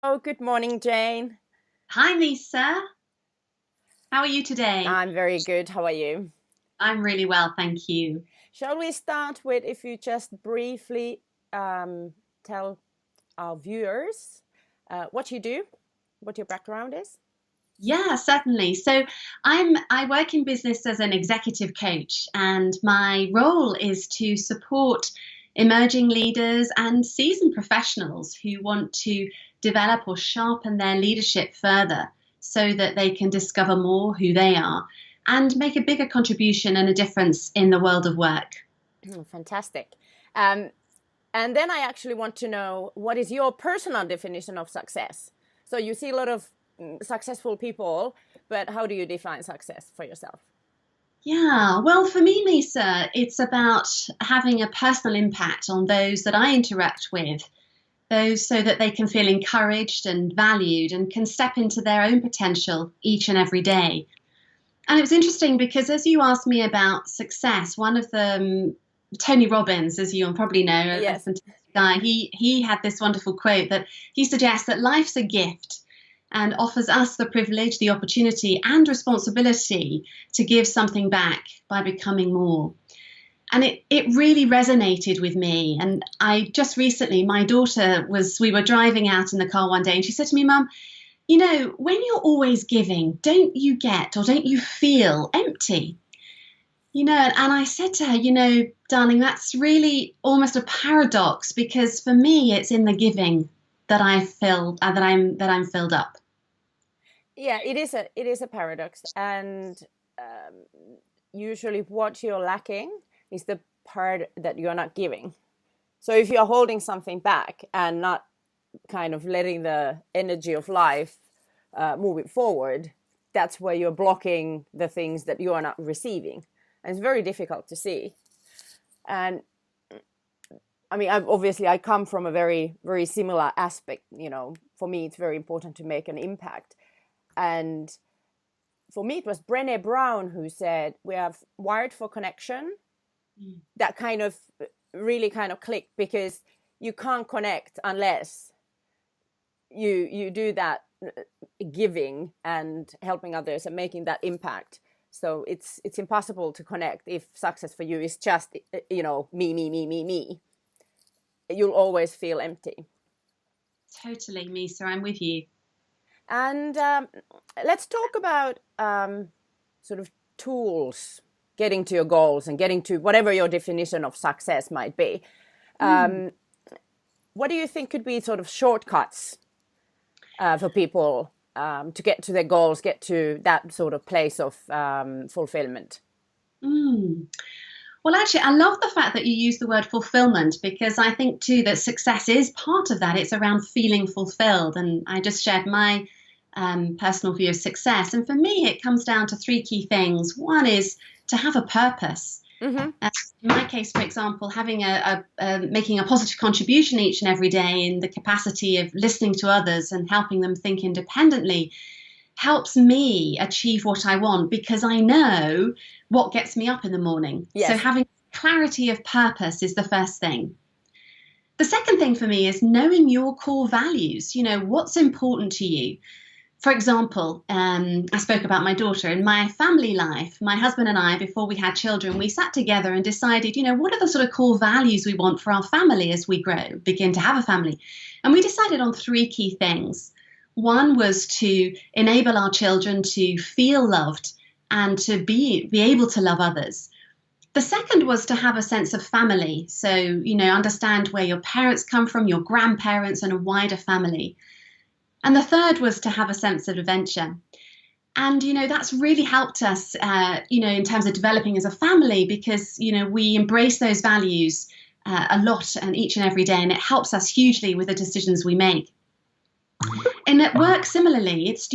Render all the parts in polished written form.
Oh, good morning, Jane. Hi, Lisa. How are you today? I'm very good. How are you? I'm really well, thank you. Shall we start with if you just briefly tell our viewers what you do, what your background is? Yeah, certainly. I work in business as an executive coach, and my role is to support emerging leaders and seasoned professionals who want to develop or sharpen their leadership further so that they can discover more who they are and make a bigger contribution and a difference in the world of work. Fantastic. Um, and then I actually want to know what is your personal definition of success? So you see a lot of successful people, but how do you define success for yourself? Yeah, well, for me, Lisa, it's about having a personal impact on those that I interact with, those so that they can feel encouraged and valued and can step into their own potential each and every day. And it was interesting because as you asked me about success, one of the Tony Robbins, as you probably know, a Yes. fantastic guy, he had this wonderful quote that he suggests that life's a gift and offers us the privilege, the opportunity, and responsibility to give something back by becoming more. And it really resonated with me. And I just recently, my daughter we were driving out in the car one day, and she said to me, Mum, when you're always giving, don't you get or don't you feel empty? And I said to her, darling, that's really almost a paradox because for me, it's in the giving that I feel that I'm filled up. Yeah, it is a paradox, and usually what you're lacking is the part that you're not giving. So if you're holding something back and not kind of letting the energy of life move it forward, that's where you're blocking the things that you are not receiving, and it's very difficult to see. And I mean, I come from a very very similar aspect. For me, it's very important to make an impact, and for me, it was Brené Brown who said we have wired for connection. Mm. That kind of really kind of clicked because you can't connect unless you do that giving and helping others and making that impact. So it's impossible to connect if success for you is just me me me me me. You'll always feel empty. Totally, Misa, I'm with you. And let's talk about sort of tools getting to your goals and getting to whatever your definition of success might be. Mm. What do you think could be sort of shortcuts for people to get to their goals, get to that sort of place of fulfillment? Mm. Well, actually, I love the fact that you use the word fulfillment because I think too that success is part of that. It's around feeling fulfilled. And I just shared my personal view of success. And for me, it comes down to three key things. One is to have a purpose. Mm-hmm. In my case, for example, having making a positive contribution each and every day in the capacity of listening to others and helping them think independently helps me achieve what I want because I know what gets me up in the morning. So Yes. having clarity of purpose is the first thing. The second thing for me is knowing your core values. What's important to you. For example, I spoke about my daughter. In my family life, my husband and I, before we had children, we sat together and decided, what are the sort of core values we want for our family as we grow, begin to have a family. And we decided on three key things. One was to enable our children to feel loved and to be able to love others. The second was to have a sense of family. So, understand where your parents come from, your grandparents, and a wider family. And the third was to have a sense of adventure. And, that's really helped us, in terms of developing as a family because, we embrace those values a lot and each and every day. And it helps us hugely with the decisions we make. And at work, similarly, it's,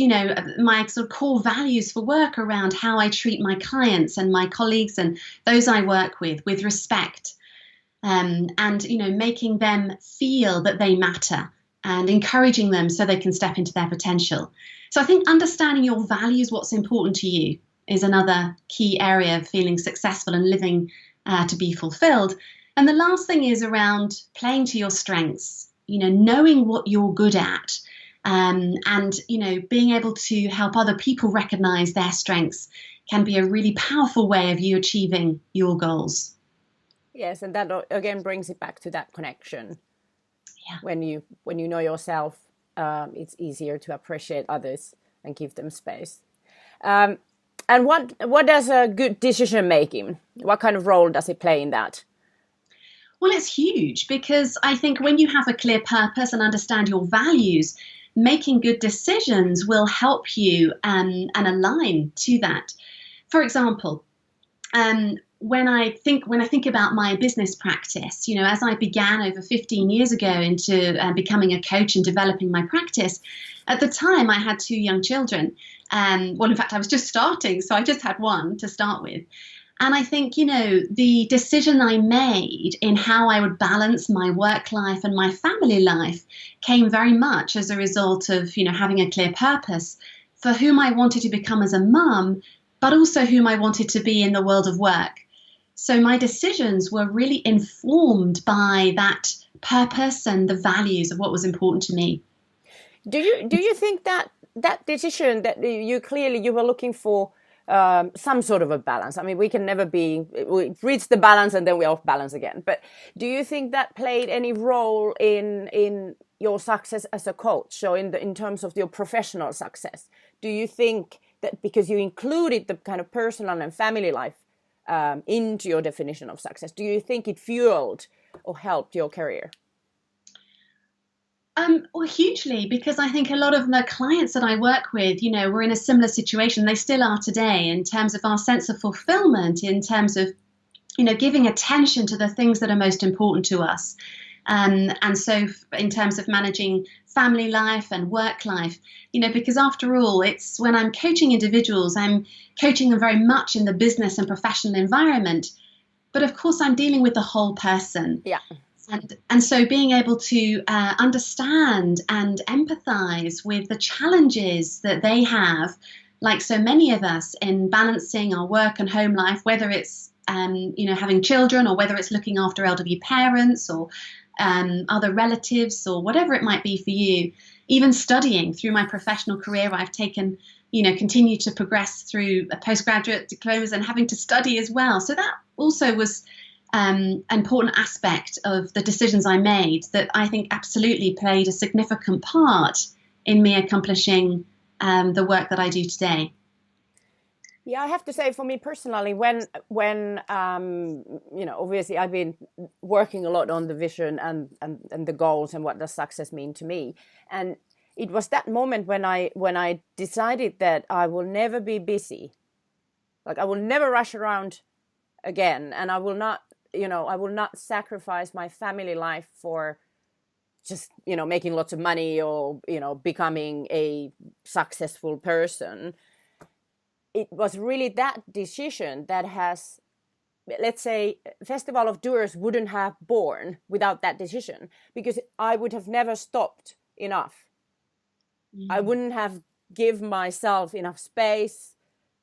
my sort of core values for work around how I treat my clients and my colleagues and those I work with respect, and, making them feel that they matter and encouraging them so they can step into their potential. So I think understanding your values, what's important to you, is another key area of feeling successful and living to be fulfilled. And the last thing is around playing to your strengths, knowing what you're good at And, being able to help other people recognize their strengths can be a really powerful way of you achieving your goals. Yes, and that again brings it back to that connection. Yeah. When you know yourself, it's easier to appreciate others and give them space. And what does a good decision making? What kind of role does it play in that? Well, it's huge, because I think when you have a clear purpose and understand your values, making good decisions will help you and align to that. For example, when I think about my business practice, as I began over 15 years ago into becoming a coach and developing my practice, at the time I had 2 young children. Well, in fact, I was just starting, so I just had one to start with. And I think, the decision I made in how I would balance my work life and my family life came very much as a result of, having a clear purpose for whom I wanted to become as a mum, but also whom I wanted to be in the world of work. So my decisions were really informed by that purpose and the values of what was important to me. Do you think that decision that you were looking for some sort of a balance? I mean, we can never we reach the balance and then we're off balance again. But do you think that played any role in your success as a coach? So in terms of your professional success, do you think that because you included the kind of personal and family life into your definition of success, do you think it fueled or helped your career? Well, hugely, because I think a lot of the clients that I work with, were in a similar situation. They still are today, in terms of our sense of fulfillment, in terms of, giving attention to the things that are most important to us. And so in terms of managing family life and work life, because after all, it's when I'm coaching individuals, I'm coaching them very much in the business and professional environment. But of course, I'm dealing with the whole person. Yeah. And so being able to understand and empathize with the challenges that they have, like so many of us, in balancing our work and home life, whether it's, having children, or whether it's looking after elderly parents or other relatives, or whatever it might be for you. Even studying through my professional career, I've taken, continue to progress through postgraduate diplomas and having to study as well. So that also was an important aspect of the decisions I made that I think absolutely played a significant part in me accomplishing the work that I do today. Yeah, I have to say, for me personally, when obviously I've been working a lot on the vision and the goals and what does success mean to me, and it was that moment when I decided that I will never be busy, like I will never rush around again, and I will not sacrifice my family life for just making lots of money or becoming a successful person. It was really that decision that has, let's say, Festival of Doers wouldn't have born without that decision, because I would have never stopped enough. I wouldn't have given myself enough space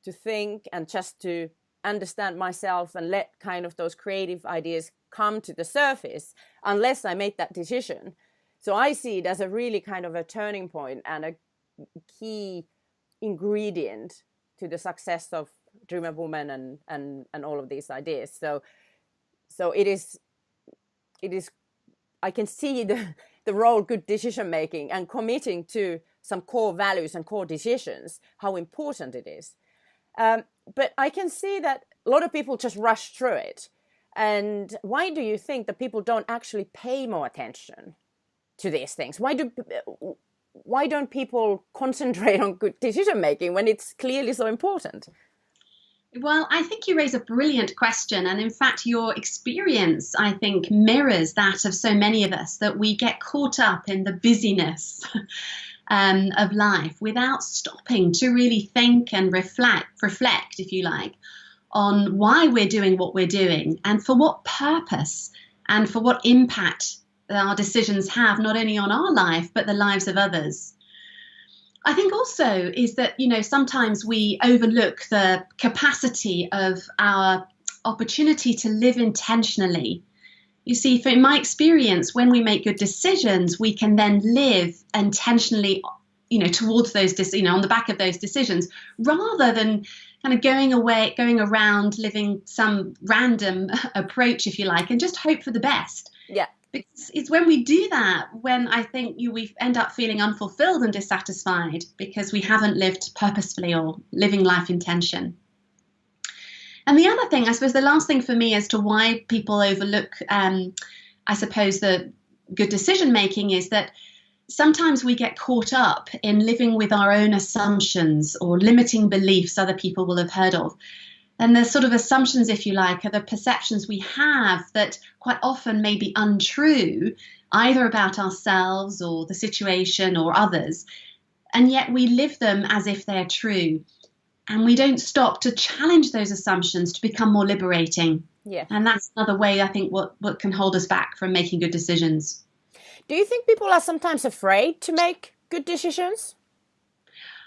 to think and just to understand myself and let kind of those creative ideas come to the surface unless I made that decision. So I see it as a really kind of a turning point and a key ingredient to the success of Dreamer Woman and all of these ideas. So it is I can see the role good decision making and committing to some core values and core decisions, how important it is. But I can see that a lot of people just rush through it. And why do you think that people don't actually pay more attention to these things? Why don't people concentrate on good decision making when it's clearly so important? Well, I think you raise a brilliant question. And in fact, your experience, I think, mirrors that of so many of us, that we get caught up in the busyness of life without stopping to really think and reflect, if you like, on why we're doing what we're doing and for what purpose and for what impact our decisions have, not only on our life, but the lives of others. I think also is that, sometimes we overlook the capacity of our opportunity to live intentionally. You see, in my experience, when we make good decisions, we can then live intentionally, towards those, on the back of those decisions, rather than kind of going around living some random approach, if you like, and just hope for the best. Yeah. Because it's when we do that, when I think we end up feeling unfulfilled and dissatisfied because we haven't lived purposefully or living life in tension. And the other thing, I suppose the last thing for me as to why people overlook, I suppose, the good decision making is that sometimes we get caught up in living with our own assumptions or limiting beliefs other people will have heard of. And the sort of assumptions, if you like, are the perceptions we have that quite often may be untrue, either about ourselves or the situation or others. And yet we live them as if they're true. And we don't stop to challenge those assumptions to become more liberating. Yeah. And that's another way, I think, what can hold us back from making good decisions. Do you think people are sometimes afraid to make good decisions?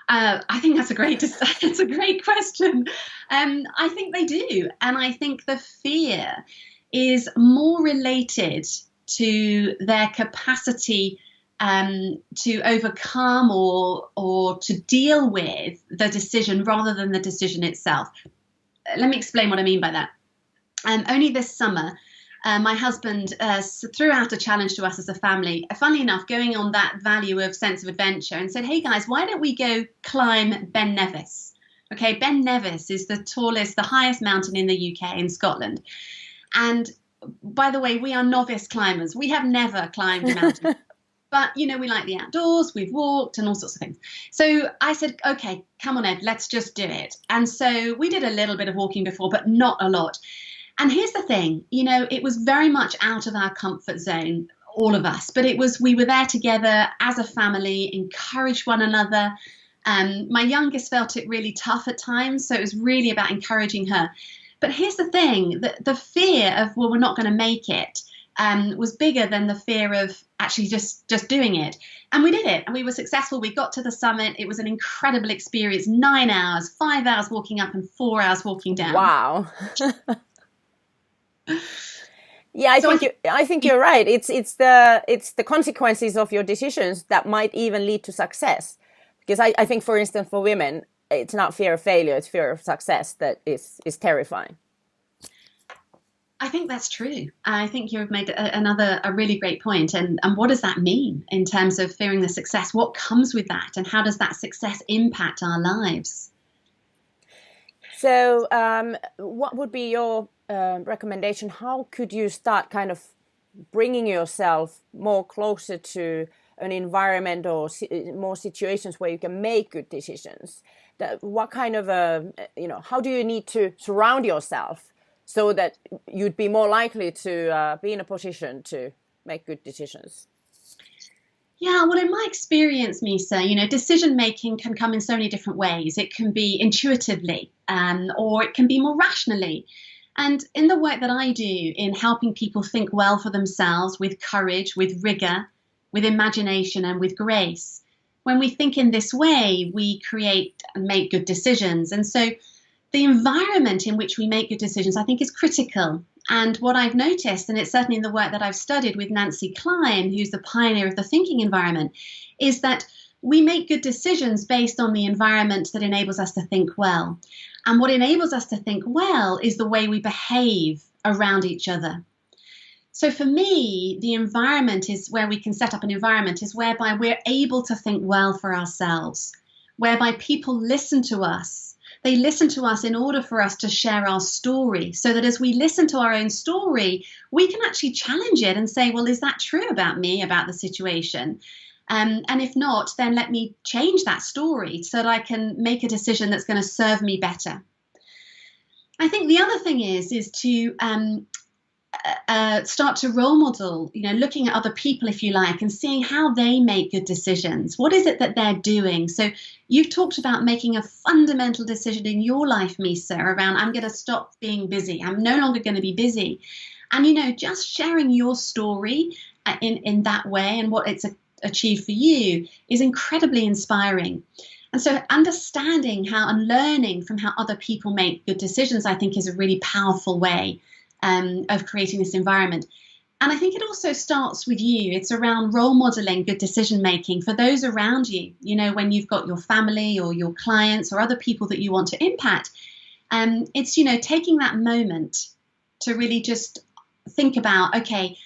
I think that's a great question. I think they do. And I think the fear is more related to their capacity to overcome or to deal with the decision rather than the decision itself. Let me explain what I mean by that. Only this summer, my husband threw out a challenge to us as a family, funnily enough, going on that value of sense of adventure, and said, hey guys, why don't we go climb Ben Nevis? Okay, Ben Nevis is the highest mountain in the UK, in Scotland. And by the way, we are novice climbers. We have never climbed a mountain. But, we like the outdoors, we've walked and all sorts of things. So I said, okay, come on, Ed, let's just do it. And so we did a little bit of walking before, but not a lot. And here's the thing, it was very much out of our comfort zone, all of us. But we were there together as a family, encouraged one another. My youngest felt it really tough at times, so it was really about encouraging her. But here's the thing, the fear of, well, we're not going to make it, was bigger than the fear of actually just doing it. And we did it, and we were successful. We got to the summit. It was an incredible experience, 9 hours, 5 hours walking up and 4 hours walking down. Wow. Yeah, I think you're right. It's the consequences of your decisions that might even lead to success. Because I think, for instance, for women, it's not fear of failure, it's fear of success that is terrifying. I think that's true. I think you've made a really great point. And what does that mean in terms of fearing the success? What comes with that? And how does that success impact our lives? So what would be your recommendation? How could you start kind of bringing yourself more closer to an environment or more situations where you can make good decisions? What kind of how do you need to surround yourself so that you'd be more likely to be in a position to make good decisions? Yeah, well, in my experience, Misa, decision making can come in so many different ways. It can be intuitively, or it can be more rationally. And in the work that I do in helping people think well for themselves with courage, with rigor, with imagination, and with grace, when we think in this way, we create and make good decisions. And so the environment in which we make good decisions, I think, is critical. And what I've noticed, and it's certainly in the work that I've studied with Nancy Klein, who's the pioneer of the thinking environment, is that we make good decisions based on the environment that enables us to think well. And what enables us to think well is the way we behave around each other. So for me, the environment is where we can set up an environment is whereby we're able to think well for ourselves, whereby people listen to us. They listen to us in order for us to share our story, so that as we listen to our own story, we can actually challenge it and say, well, is that true about me, about the situation? And if not, then let me change that story so that I can make a decision that's going to serve me better. I think the other thing is to start to role model, looking at other people, if you like, and seeing how they make good decisions. What is it that they're doing? So you've talked about making a fundamental decision in your life, Misa, around I'm going to stop being busy. I'm no longer going to be busy. And, just sharing your story in that way and what it's achieved for you is incredibly inspiring. And so understanding how and learning from how other people make good decisions, I think, is a really powerful way of creating this environment. And I think it also starts with you. It's around role modeling good decision making for those around you. You know, when you've got your family or your clients or other people that you want to impact, it's, you know, taking that moment to really just think about, okay,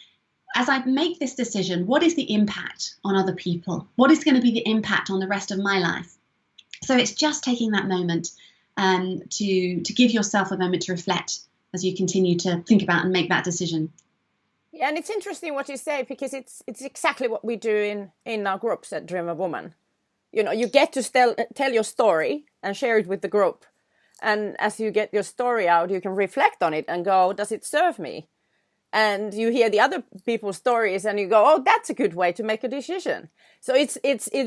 as I make this decision, what is the impact on other people? What is going to be the impact on the rest of my life? So it's just taking that moment to give yourself a moment to reflect as you continue to think about and make that decision. Yeah, and it's interesting what you say, because it's exactly what we do in our groups at Dream a Woman. You know, you get to tell your story and share it with the group. And as you get your story out, you can reflect on it and go, does it serve me? And you hear the other people's stories and you go, oh, that's a good way to make a decision. So it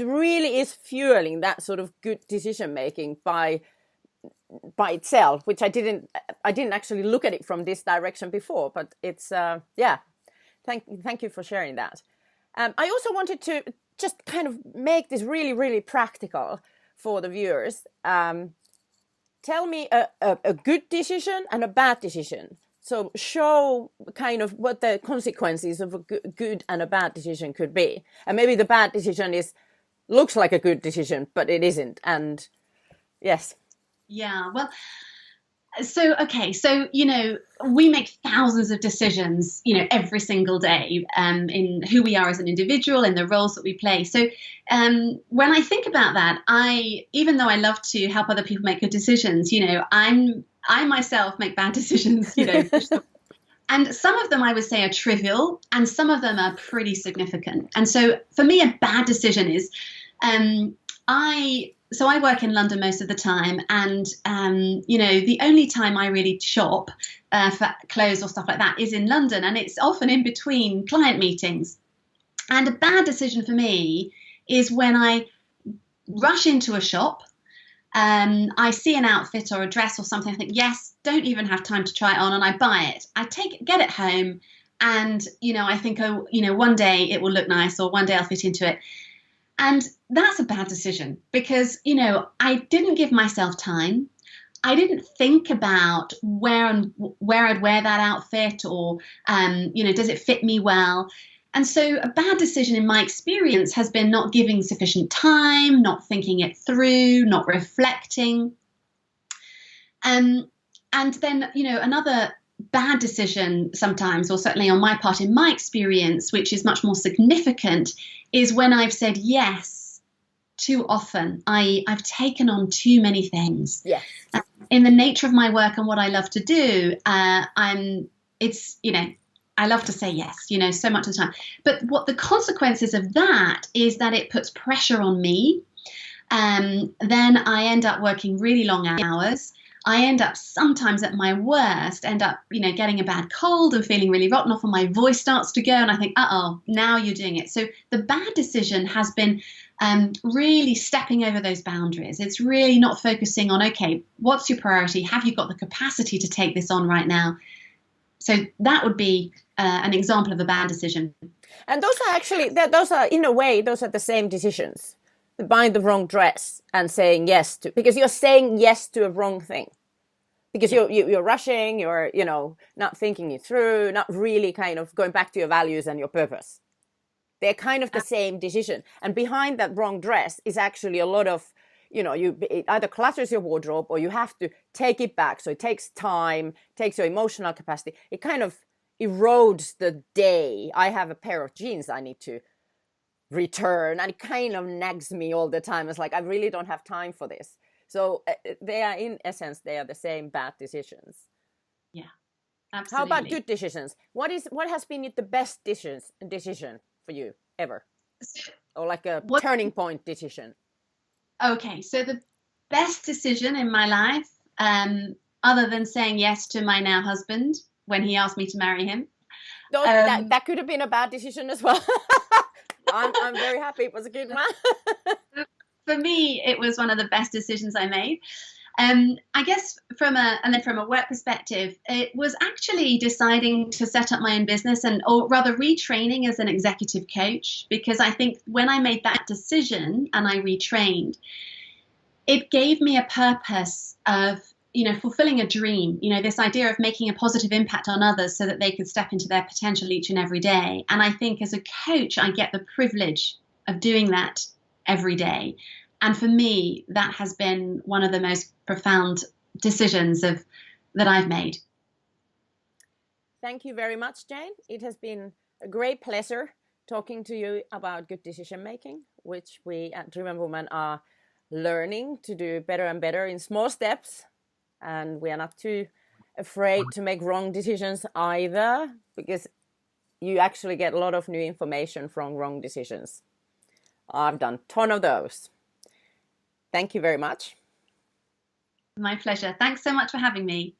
really is fueling that sort of good decision making by itself, which I didn't actually look at it from this direction before, but it's yeah. Thank you for sharing that. I also wanted to just kind of make this really, really practical for the viewers. Tell me a good decision and a bad decision. So show kind of what the consequences of a good and a bad decision could be. And maybe the bad decision looks like a good decision, but it isn't. And yes. Yeah, well, okay, so, you know, we make thousands of decisions, you know, every single day in who we are as an individual, in the roles that we play. So when I think about that, even though I love to help other people make good decisions, you know, I myself make bad decisions, you know, and some of them I would say are trivial and some of them are pretty significant. And so for me, a bad decision is So I work in London most of the time, and you know, the only time I really shop for clothes or stuff like that is in London, and it's often in between client meetings. And a bad decision for me is when I rush into a shop, I see an outfit or a dress or something, I think, yes, don't even have time to try it on, and I buy it. I get it home, and you know, I think, oh, you know, one day it will look nice, or one day I'll fit into it. And that's a bad decision because, you know, I didn't give myself time. I didn't think about where I'd wear that outfit, or, you know, does it fit me well? And so a bad decision in my experience has been not giving sufficient time, not thinking it through, not reflecting. And then, you know, another bad decision sometimes, or certainly on my part in my experience, which is much more significant, is when I've said yes too often. I've taken on too many things. Yes. In the nature of my work and what I love to do, you know, I love to say yes, you know, so much of the time. But what the consequences of that is that it puts pressure on me. Then I end up working really long hours. I end up sometimes at my worst, you know, getting a bad cold and feeling really rotten off, and my voice starts to go, and I think, uh-oh, now you're doing it. So the bad decision has been really stepping over those boundaries. It's really not focusing on, okay, what's your priority? Have you got the capacity to take this on right now? So that would be an example of a bad decision. And those are in a way, those are the same decisions. Buying the wrong dress and saying yes to, because you're saying yes to a wrong thing, because you're rushing, you're, you know, not thinking it through, not really kind of going back to your values and your purpose. They're kind of the same decision. And behind that wrong dress is actually a lot of, you know, it either clutters your wardrobe or you have to take it back. So it takes time, takes your emotional capacity. It kind of erodes the day. I have a pair of jeans I need to return, and it kind of nags me all the time. It's like, I really don't have time for this. So they are, in essence, they are the same bad decisions. Yeah, absolutely. How about good decisions? What has been the best decision for you ever, or like a turning point decision? Okay, so the best decision in my life, other than saying yes to my now husband when he asked me to marry him, that could have been a bad decision as well. I'm very happy it was a good one. For me, it was one of the best decisions I made. I guess from a work perspective, it was actually deciding to set up my own business, or rather retraining as an executive coach, because I think when I made that decision and I retrained, it gave me a purpose of fulfilling a dream, this idea of making a positive impact on others so that they could step into their potential each and every day. And I think as a coach, I get the privilege of doing that every day. And for me, that has been one of the most profound decisions that I've made. Thank you very much, Jane. It has been a great pleasure talking to you about good decision making, which we at Dream and Woman are learning to do better and better in small steps. And we are not too afraid to make wrong decisions either, because you actually get a lot of new information from wrong decisions. I've done a ton of those. Thank you very much. My pleasure. Thanks so much for having me.